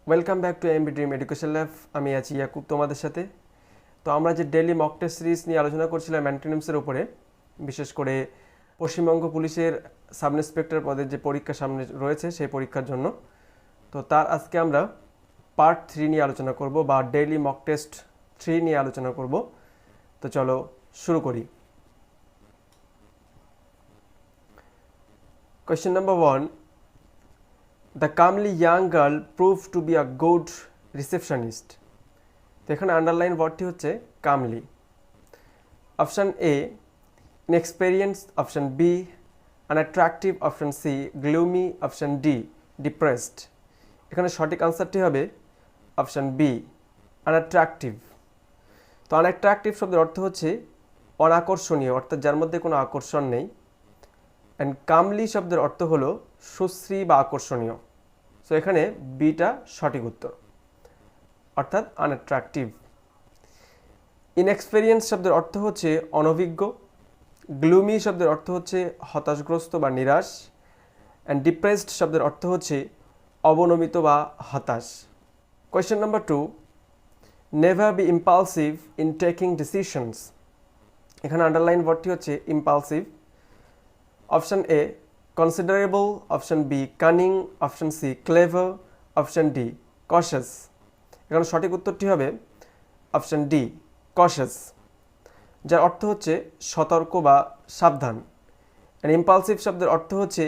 Welcome back to MB dream education lab. আমি আছি ইয়াকুব তোমাদের সাথে। তো আমরা যে ডেইলি মক টেস্ট সিরিজ নিয়ে আলোচনা করছিলাম অ্যান্টোনিমসের উপরে, বিশেষ করে পশ্চিমবঙ্গ পুলিশের সাব ইন্সপেক্টর পদের যে পরীক্ষা সামনে রয়েছে সেই পরীক্ষার জন্য। তো তার আজকে আমরা পার্ট 3 নিয়ে আলোচনা করব বা ডেইলি মক টেস্ট 3 নিয়ে আলোচনা করব। তো চলো শুরু করি। Question number 1, the comely young girl prove to be a good receptionist. তো এখানে আন্ডারলাইন ওয়ার্ডটি হচ্ছে comely. Option A inexperience, option B unattractive, option C gloomy, option D depressed. এখানে সঠিক আনসারটি হবে অপশান বি আনঅ্যাট্রাকটিভ। তো আনঅ্যাট্রাকটিভ শব্দের অর্থ হচ্ছে অনাকর্ষণীয়, অর্থাৎ যার মধ্যে কোনো আকর্ষণ নেই। অ্যান্ড কামলি শব্দের অর্থ হলো সুশ্রী বা আকর্ষণীয়। সো এখানে বিটা সঠিক উত্তর, অর্থাৎ আনঅ্যাট্রাকটিভ। ইনএক্সপেরিয়েন্স শব্দের অর্থ হচ্ছে অনভিজ্ঞ। গ্লুমি শব্দের অর্থ হচ্ছে হতাশগ্রস্ত বা নিরাশ। অ্যান্ড ডিপ্রেসড শব্দের অর্থ হচ্ছে অবনমিত বা হতাশ। Question number 2, never be impulsive in taking decisions. এখানে আন্ডারলাইন ওয়ার্ডটি হচ্ছে impulsive. Option A considerable, option B cunning, option C clever, option D cautious. এখানে সঠিক উত্তরটি হবে অপশান ডি কশাস, যার অর্থ হচ্ছে সতর্ক বা সাবধান। অ্যান্ড ইম্পালসিভ শব্দের অর্থ হচ্ছে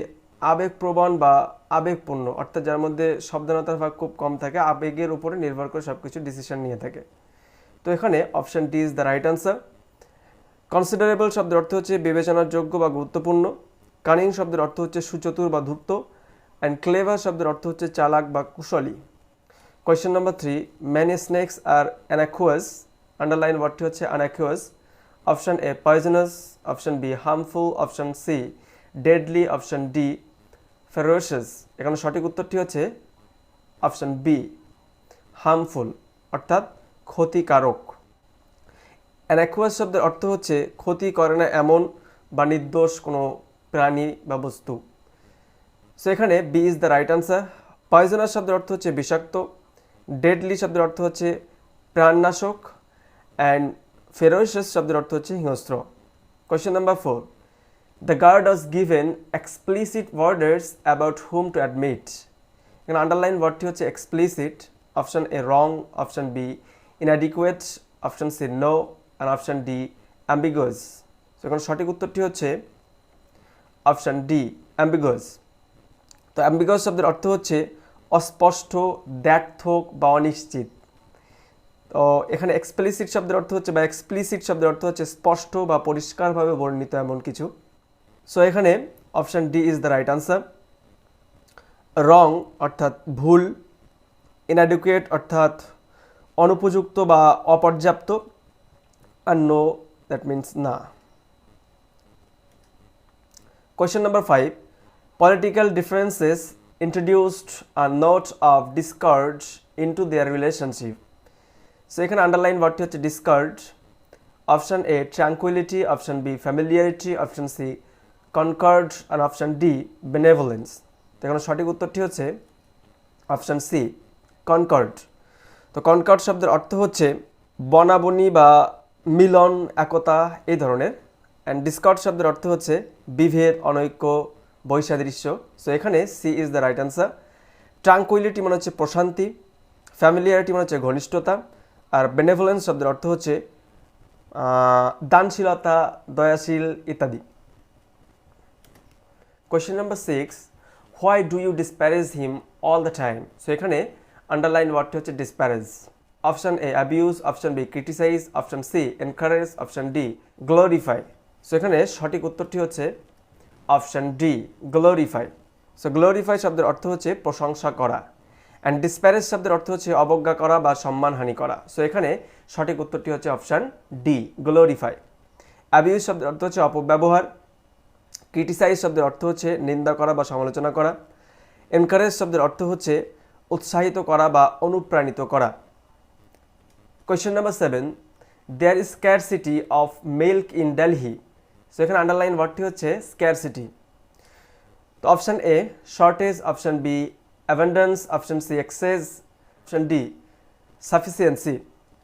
আবেগপ্রবণ বা আবেগপূর্ণ, অর্থাৎ যার মধ্যে সাবধানতার ভাগ খুব কম থাকে, আবেগের উপরে নির্ভর করে সব কিছু ডিসিশন নিয়ে থাকে। তো এখানে option D is the right answer. Considerable শব্দের অর্থ হচ্ছে বিবেচনার যোগ্য বা গুরুত্বপূর্ণ। কানিং শব্দের অর্থ হচ্ছে সুচতুর বা ধূর্ত। অ্যান্ড ক্লেভার শব্দের অর্থ হচ্ছে চালাক বা কুশলী। Question number 3, many snakes are innocuous. Underline ওয়ার্ডটি হচ্ছে innocuous. Option A poisonous, option B harmful, option C deadly, option D ferocious. এখানে সঠিক উত্তরটি হচ্ছে অপশান বি হার্মফুল, অর্থাৎ ক্ষতিকারক। অ্যানাকুয়াস শব্দের অর্থ হচ্ছে ক্ষতি করে না এমন বা নির্দোষ কোনো প্রাণী বা বস্তু। সো এখানে B is the right answer. Poisonous শব্দের অর্থ হচ্ছে বিষাক্ত। ডেডলি শব্দের অর্থ হচ্ছে প্রাণনাশক। অ্যান্ড ফেরোশাস শব্দের অর্থ হচ্ছে হিংস্র। Question number 4, the guard was given explicit orders about whom to admit. এখানে আন্ডারলাইন ওয়ার্ডটি হচ্ছে explicit. Option A wrong, option B inadequate, option C no, and option D ambiguous. তো এখানে সঠিক উত্তরটি হচ্ছে অপশান ডি অ্যাম্বিগুয়াস। তো অ্যাম্বিগুয়াস শব্দের অর্থ হচ্ছে অস্পষ্ট, দ্ব্যর্থক বা অনিশ্চিত। তো এখানে এক্সপ্লিসিট শব্দের অর্থ হচ্ছে বা এক্সপ্লিসিট শব্দের অর্থ হচ্ছে স্পষ্ট বা পরিষ্কারভাবে বর্ণিত এমন কিছু। সো এখানে option D is the right answer. Wrong অর্থাৎ ভুল, ইনঅ্যাডিকুয়েট অর্থাৎ অনুপযুক্ত বা অপর্যাপ্ত, আর নো দ্যাট মিনস না। Question number 5, political differences introduced a note of discord into their relationship. So এখানে আন্ডারলাইন ওয়ার্ডটি হচ্ছে discord. Option A tranquillity, option B familiarity, option C concord, আর অপশান ডি বেনেভোলেন্স। তো এখানে সঠিক উত্তরটি হচ্ছে অপশান সি কনকার্ড। তো কনকার্ড শব্দের অর্থ হচ্ছে বনাবনি বা মিলন, একতা এই ধরনের। অ্যান্ড ডিসকর্ড শব্দের অর্থ হচ্ছে বিভেদ, অনৈক্য, বৈসাদৃশ্য। সো এখানে C is the right answer. Tranquillity মানে হচ্ছে প্রশান্তি, ফ্যামিলিয়ারিটি মানে হচ্ছে ঘনিষ্ঠতা, আর বেনেভোলেন্স শব্দের অর্থ হচ্ছে দানশীলতা, দয়াশীল ইত্যাদি। Question number 6, why do you disparage him all the time. So এখানে আন্ডারলাইন ওয়ার্ডটি হচ্ছে disparage. Option A abuse, option B criticise, option C encourage, option D glorify. So এখানে সঠিক উত্তরটি হচ্ছে option D glorify. So glorify শব্দের অর্থ হচ্ছে প্রশংসা করা। অ্যান্ড ডিসপ্যারেজ শব্দের অর্থ হচ্ছে অবজ্ঞা করা বা সম্মানহানি করা। সো এখানে সঠিক উত্তরটি হচ্ছে অপশান ডি গ্লোরিফাই। অ্যাবিউজ শব্দের অর্থ হচ্ছে অপব্যবহার। ক্রিটিসাইজ শব্দের অর্থ হচ্ছে নিন্দা করা বা সমালোচনা করা। এনকারেজ শব্দের অর্থ হচ্ছে উৎসাহিত করা বা অনুপ্রাণিত করা। Question number 7, there is scarcity of milk in Delhi. So এখানে আন্ডারলাইন ওয়ার্ডটি হচ্ছে স্ক্যারসিটি। তো option A shortage, option B abundance, option C excess, option D sufficiency.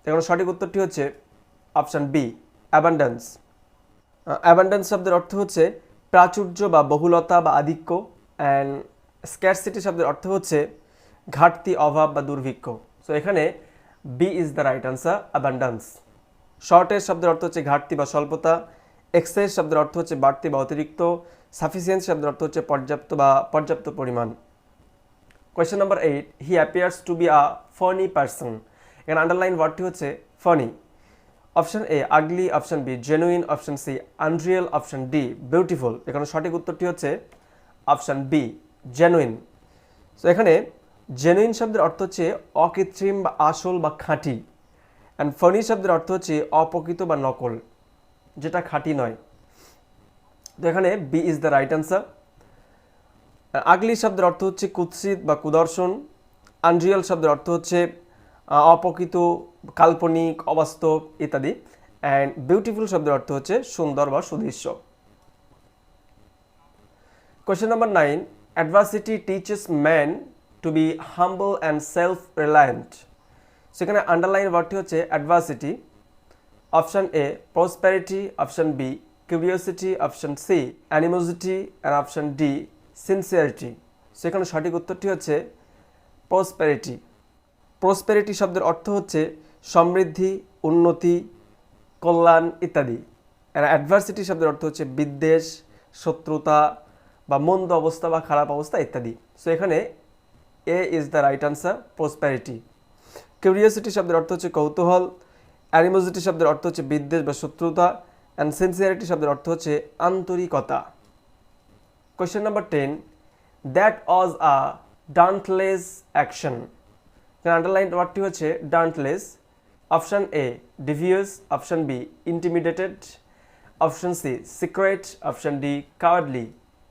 এখানে সঠিক উত্তরটি হচ্ছে অপশন বি অ্যাবান্ডেন্স। অ্যাবান্ডেন্স শব্দের অর্থ হচ্ছে প্রাচুর্য বা বহুলতা বা আধিক্য, অ্যান্ড স্ক্যারসিটি শব্দের অর্থ হচ্ছে ঘাটতি, অভাব বা দুর্ভিক্ষ। সো এখানে B is the right answer, abundance. Shortage শব্দের অর্থ হচ্ছে ঘাটতি বা স্বল্পতা, এক্সেস শব্দের অর্থ হচ্ছে বাড়তি বা অতিরিক্ত, সাফিসিয়েন্স শব্দের অর্থ হচ্ছে পর্যাপ্ত বা পর্যাপ্ত পরিমাণ। Question number 8, he appears to be a funny person. এখানে আন্ডারলাইন ওয়ার্ডটি হচ্ছে funny. Option A ugly, option B genuine, option C unreal, option D beautiful. এখানে সঠিক উত্তরটি হচ্ছে অপশন বি জেনুইন। সো এখানে জেনুইন শব্দের অর্থ হচ্ছে অকৃত্রিম বা আসল বা খাঁটি, অ্যান্ড ফানি শব্দের অর্থ হচ্ছে অপ্রকৃত বা নকল, যেটা খাঁটি নয়। তো এখানে B is the right answer. Ugly শব্দের অর্থ হচ্ছে কুৎসিত বা কুদর্শন, আনরিয়াল শব্দের অর্থ হচ্ছে অপ্রকৃত, কাল্পনিক, অবাস্তব ইত্যাদি, অ্যান্ড বিউটিফুল শব্দের অর্থ হচ্ছে সুন্দর বা সুদৃশ্য। Question number 9, adversity teaches man to be humble and self reliant. সেখানে আন্ডারলাইন ওয়ার্ডটি হচ্ছে adversity. Option A prosperity, option B curiosity, option C animosity, and option D sincerity. সেখানে সঠিক উত্তরটি হচ্ছে প্রসপ্যারিটি। প্রসপ্যারিটি শব্দের অর্থ হচ্ছে সমৃদ্ধি, উন্নতি, কল্যাণ ইত্যাদি, আর অ্যাডভার্সিটি শব্দের অর্থ হচ্ছে বিদ্বেষ, শত্রুতা বা মন্দ অবস্থা বা খারাপ অবস্থা ইত্যাদি। সো এখানে A is the right answer, prosperity. Curiosity শব্দের অর্থ হচ্ছে কৌতূহল, অ্যানিমোসিটি শব্দের অর্থ হচ্ছে বিদ্বেষ বা শত্রুতা, অ্যান্ড সিনসিয়ারিটি শব্দের অর্থ হচ্ছে আন্তরিকতা। Question number 10, that was a dauntless action. Underline ওয়ার্ডটি হচ্ছে dauntless. Option A devious, option B intimidated, option C secret, option D cowardly.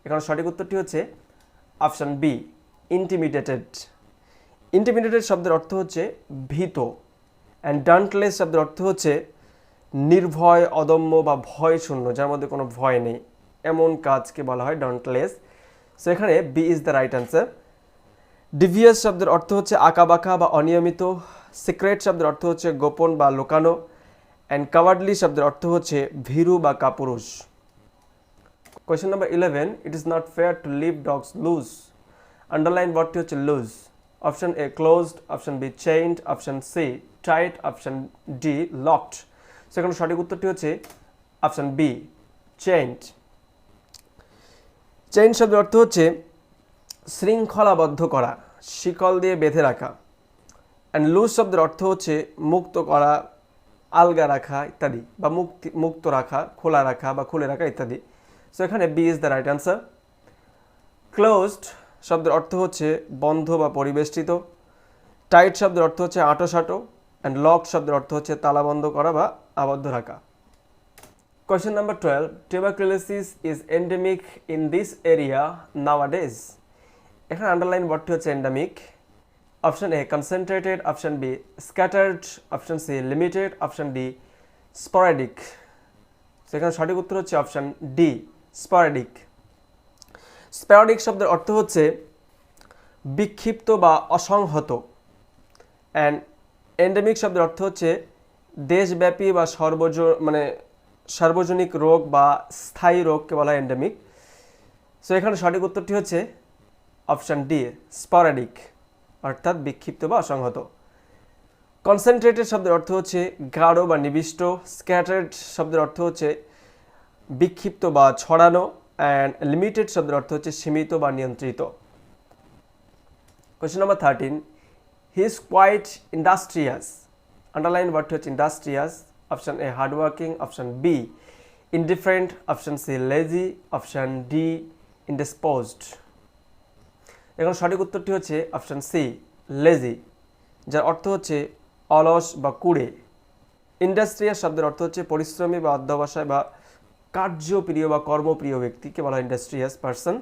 এখানে সঠিক উত্তরটি হচ্ছে অপশন বি ইন্টিমিডেটেড। ইন্টিমিডেটেড শব্দের অর্থ হচ্ছে ভীত, অ্যান্ড ডান্টলেস শব্দের অর্থ হচ্ছে নির্ভয়, অদম্য বা ভয় শূন্য, যার মধ্যে কোনো ভয় নেই, এমন কাজকে বলা হয় ডান্টলেস। সো এখানে B is the right answer. Devious শব্দের অর্থ হচ্ছে আঁকাবাঁকা বা অনিয়মিত, সিক্রেট শব্দের অর্থ হচ্ছে গোপন বা লুকানো, অ্যান্ড কাওয়ার্ডলি শব্দের অর্থ হচ্ছে ভীরু বা কাপুরুষ। Question number 11, it is not fair to leave dogs loose. Underline ওয়ার্ডটি হচ্ছে loose. Option A closed, option B chained, option C tight, option D locked. সেখানে সঠিক উত্তরটি হচ্ছে অপশন বি চেইনড। চেইন শব্দের অর্থ হচ্ছে শৃঙ্খলাবদ্ধ করা, শিকল দিয়ে বেঁধে রাখা, অ্যান্ড লুজ শব্দের অর্থ হচ্ছে মুক্ত করা, আলগা রাখা ইত্যাদি, বা মুক্ত রাখা, খোলা রাখা বা খুলে রাখা ইত্যাদি। সো এখানে B is the right answer. Closed শব্দের অর্থ হচ্ছে বন্ধ বা পরিবেষ্টিত, টাইট শব্দের অর্থ হচ্ছে আঁটোসাঁটো, অ্যান্ড লকড শব্দের অর্থ হচ্ছে তালাবন্ধ করা বা আবদ্ধ রাখা। Question number 12, tuberculosis is endemic in this area nowadays. এখানে আন্ডারলাইন ওয়ার্ডটি হচ্ছে endemic. Option A concentrated, option B scattered, option C limited, option D sporadic. সেখানে সঠিক উত্তর হচ্ছে অপশন ডি স্পোরাডিক। স্পোরাডিক শব্দের অর্থ হচ্ছে বিক্ষিপ্ত বা অসংহত, অ্যান্ড এন্ডেমিক শব্দের অর্থ হচ্ছে দেশব্যাপী বা সার্বজনিক রোগ বা স্থায়ী রোগকে বলা হয় এন্ডেমিক। সো এখানে সঠিক উত্তরটি হচ্ছে অপশন ডি স্পোরাডিক, অর্থাৎ বিক্ষিপ্ত বা অসংহত। কনসেন্ট্রেটেড শব্দের অর্থ হচ্ছে গাঢ় বা নিবিষ্ট, স্ক্যাটার্ড শব্দের অর্থ হচ্ছে বিক্ষিপ্ত বা ছড়ানো, অ্যান্ড লিমিটেড শব্দের অর্থ হচ্ছে সীমিত বা নিয়ন্ত্রিত। Question number 13, he is quite industrious. Underline ওয়ার্ডটি হচ্ছে industrious. Option A hardworking, option B indifferent, option C lazy, option D indisposed. এখন সঠিক উত্তরটি হচ্ছে অপশন সি লেজি, যার অর্থ হচ্ছে অলস বা কুড়ে। ইন্ডাস্ট্রিয়াস শব্দের অর্থ হচ্ছে পরিশ্রমী বা অধ্যবসায় বা কার্যপ্রিয় বা কর্মপ্রিয় ব্যক্তিকে বলা হয় ইন্ডাস্ট্রিয়াস পারসন।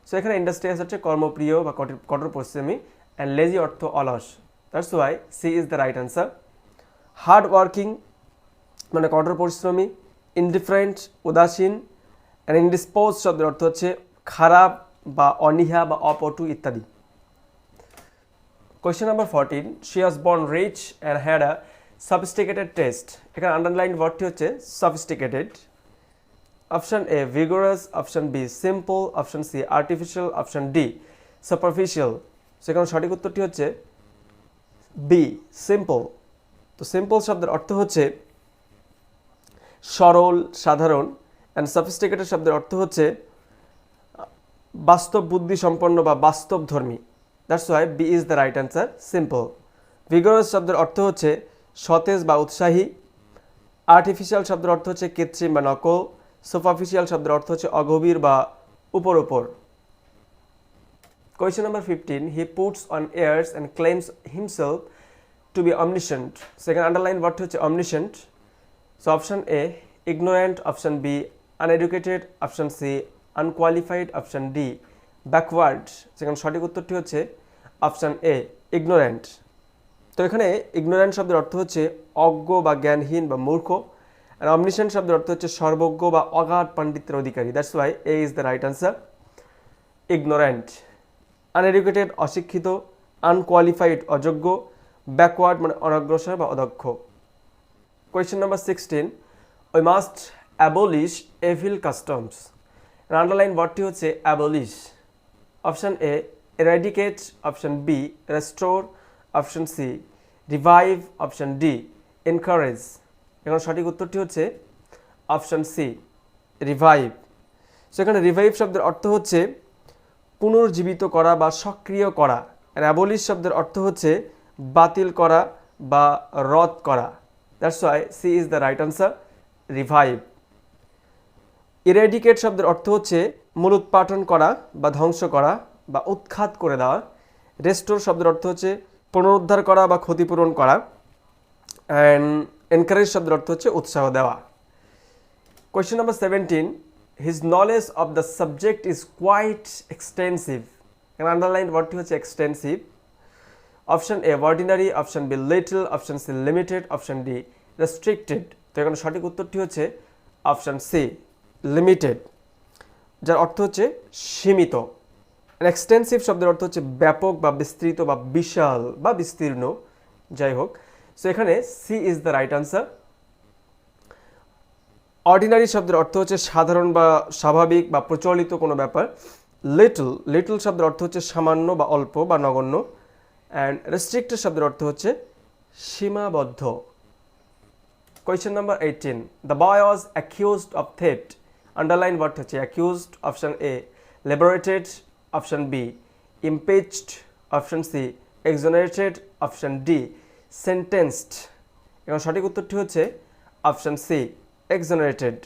সো এখানে ইন্ডাস্ট্রিয়াস হচ্ছে কর্মপ্রিয় বা কঠোর পরিশ্রমী, অ্যান্ড লেজি অর্থ অলস। That's why C is the right answer. Hard working মানে কঠোর পরিশ্রমী, ইনডিফারেন্ট উদাসীন, অ্যান্ড ইনডিসপোজ শব্দের অর্থ হচ্ছে খারাপ বা অনীহা বা অপটু ইত্যাদি। Question number 14. She was born rich and had a sophisticated taste. এখানে আন্ডারলাইন ওয়ার্ডটি হচ্ছে sophisticated. Option A vigorous, option B simple, option C artificial, option D superficial. সেখানে সঠিক উত্তরটি হচ্ছে বি সিম্পল। তো সিম্পল শব্দের অর্থ হচ্ছে সরল, সাধারণ, অ্যান্ড সফিস্টিকেটেড শব্দের অর্থ হচ্ছে বাস্তব বুদ্ধি সম্পন্ন বা বাস্তবধর্মী। That's why B is the right answer, simple. Vigorous শব্দের অর্থ হচ্ছে সতেজ বা উৎসাহী। আর্টিফিশিয়াল শব্দের অর্থ হচ্ছে কৃত্রিম বা নকল। সুপারফিশিয়াল শব্দের অর্থ হচ্ছে অগভীর বা উপর উপর। Question number 15. He puts on airs and claims himself to be omniscient. Second underline word হচ্ছে omniscient. So option A ignorant, option B uneducated, option C unqualified, option D backward. সেখানে সঠিক উত্তরটি হচ্ছে অপশন এ ignorant. তো এখানে ignorant শব্দের অর্থ হচ্ছে অজ্ঞ বা জ্ঞানহীন বা মূর্খ, আর omniscient শব্দের অর্থ হচ্ছে সর্বজ্ঞ বা অগাধ পাণ্ডিত্যের অধিকারী। That's why A is the right answer, ignorant. Uneducated অশিক্ষিত, আনকোয়ালিফাইড অযোগ্য, ব্যাকওয়ার্ড মানে অনগ্রসর বা অদক্ষ। Question number 16. We must abolish evil customs. Underline ওয়ার্ডটি হচ্ছে abolish. Option A eradicate, option B restore, option C revive, option D encourage. এখন সঠিক উত্তরটি হচ্ছে অপশন সি রিভাইভ। সেখানে রিভাইভ শব্দের অর্থ হচ্ছে পুনর্জীবিত করা বা সক্রিয় করা, আর অ্যাবলিশ শব্দের অর্থ হচ্ছে বাতিল করা বা রদ করা। That's why C is the right answer, revive. Eradicate শব্দের অর্থ হচ্ছে মূলোৎপাটন করা বা ধ্বংস করা বা উৎখাত করে দেওয়া। রেস্টোর শব্দের অর্থ হচ্ছে পুনরুদ্ধার করা বা ক্ষতিপূরণ করা। অ্যান্ড এনকারেজ শব্দের অর্থ হচ্ছে উৎসাহ দেওয়া। Question number 17. His knowledge of the subject is quite extensive. And underline wordটি হচ্ছে extensive. Option A ordinary, option B little, option C limited, option D restricted. তো এখানে সঠিক উত্তরটি হচ্ছে অপশন সি লিমিটেড, যার অর্থ হচ্ছে সীমিত। এক্সটেন্সিভ শব্দের অর্থ হচ্ছে ব্যাপক বা বিস্তৃত বা বিশাল বা বিস্তীর্ণ, যাই হোক। সো এখানে C is the right answer. Ordinary শব্দের অর্থ হচ্ছে সাধারণ বা স্বাভাবিক বা প্রচলিত কোনো ব্যাপার। লিটল শব্দের অর্থ হচ্ছে সামান্য বা অল্প বা নগণ্য। অ্যান্ড রেস্ট্রিক্টেড শব্দের অর্থ হচ্ছে সীমাবদ্ধ। Question number 18. The boy was accused of theft. Underline word হচ্ছে accused, option A liberated, option B impeached, option C exonerated, option D sentenced. এবং সঠিক উত্তরটি হচ্ছে অপশন সি এক্সোনারেটেড।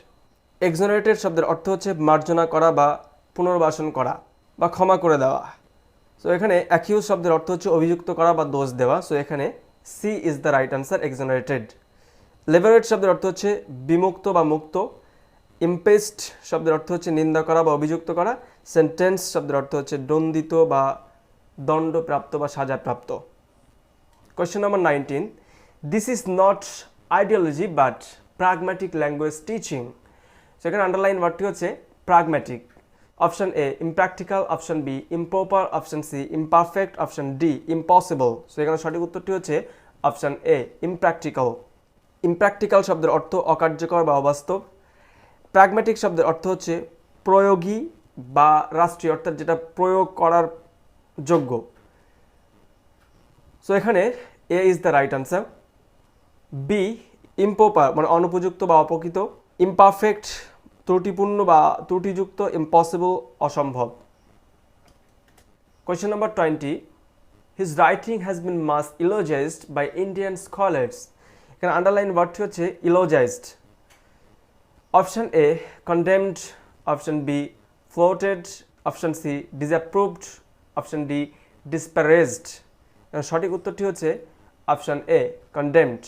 এক্সোনারেটেড শব্দের অর্থ হচ্ছে মার্জনা করা বা পুনর্বাসন করা বা ক্ষমা করে দেওয়া। সো এখানে অ্যাকিউজ শব্দের অর্থ হচ্ছে অভিযুক্ত করা বা দোষ দেওয়া। সো এখানে C is the right answer, exonerated. Liberate শব্দের অর্থ হচ্ছে বিমুক্ত বা মুক্ত। ইমপেস্ট শব্দের অর্থ হচ্ছে নিন্দা করা বা অভিযুক্ত করা। সেন্টেন্স শব্দের অর্থ হচ্ছে দণ্ডিত বা দণ্ডপ্রাপ্ত বা সাজাপ্রাপ্ত। Question number 19. This is not ideology but pragmatic language teaching. সেখানে আন্ডারলাইন ওয়ার্ডটি হচ্ছে pragmatic. Option A impractical, option B improper, option C imperfect, option D impossible. সেখানে সঠিক উত্তরটি হচ্ছে অপশন এ ইমপ্র্যাকটিক্যাল। ইমপ্র্যাকটিক্যাল শব্দের অর্থ অকার্যকর বা অবাস্তব। প্রাগম্যাটিক শব্দের অর্থ হচ্ছে প্রয়োগী বা রাষ্ট্রীয়, অর্থাৎ যেটা প্রয়োগ করার যোগ্য। সো এখানে A is the right answer. B improper মানে অনুপযুক্ত বা অপকৃত। ইমপারফেক্ট ত্রুটিপূর্ণ বা ত্রুটিযুক্ত। ইম্পসিবল অসম্ভব। Question number 20. His writing has been much eulogised by Indian scholars. এখানে আন্ডারলাইন ওয়ার্ডটি হচ্ছে eulogised. Option A condemned, option B flouted, option C disapproved, option D disparaged. সঠিক উত্তরটি হচ্ছে অপশন এ কন্ডেমড,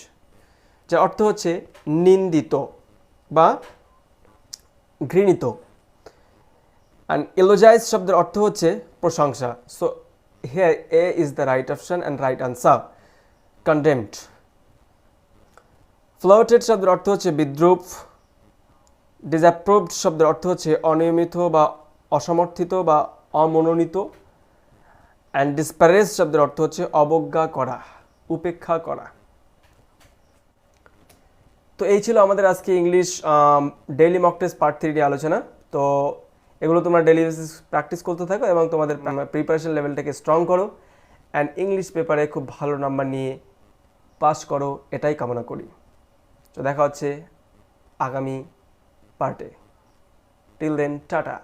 যার অর্থ হচ্ছে নিন্দিত বা ঘৃণিত। অ্যান্ড ইলোজাইজ শব্দের অর্থ হচ্ছে প্রশংসা। So here A is the right option and right answer, condemned. Floated শব্দের অর্থ হচ্ছে বিদ্রূপ। ডিসঅ্যাপ্রুভড শব্দের অর্থ হচ্ছে অনিয়মিত বা অসমর্থিত বা অমনোনীত। অ্যান্ড ডিসপারেজ শব্দের অর্থ হচ্ছে অবজ্ঞা করা, উপেক্ষা করা। তো এই ছিল আমাদের আজকে English daily mock test part 3 নিয়ে আলোচনা। তো এগুলো তোমরা ডেইলি বেসিস প্র্যাকটিস করতে থাকো এবং তোমাদের প্রিপারেশন লেভেলটাকে স্ট্রং করো অ্যান্ড ইংলিশ পেপারে খুব ভালো নাম্বার নিয়ে পাস করো, এটাই কামনা করি। তো দেখা হচ্ছে আগামী পার্টে। Till then, tata.